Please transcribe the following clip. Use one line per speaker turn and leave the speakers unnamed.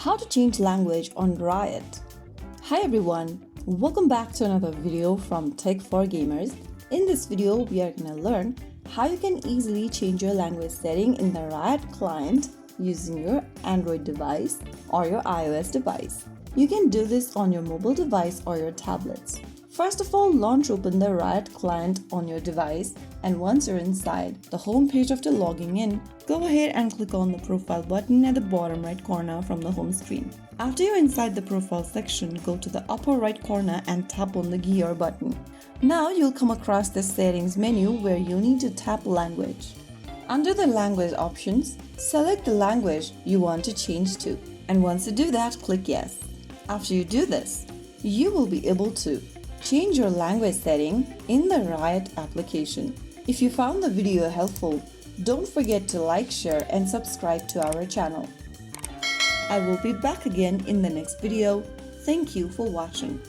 How to change language on Riot. Hi everyone, welcome back to another video from Tech for Gamers. In this video, we are going to learn how you can easily change your language setting in the Riot client using your Android device or your iOS device. You can do this on your mobile device or your tablets. First of all, launch open the Riot client on your device, and once you're inside the home page after logging in, go ahead and click on the profile button at the bottom right corner from the home screen. After you're inside the profile section, go to the upper right corner and tap on the gear button. Now you'll come across the settings menu where you'll need to tap language. Under the language options, select the language you want to change to, and once you do that, click yes. After you do this, you will be able to change your language setting in the Riot application. If you found the video helpful, don't forget to like, share and subscribe to our channel. I will be back again in the next video. Thank you for watching.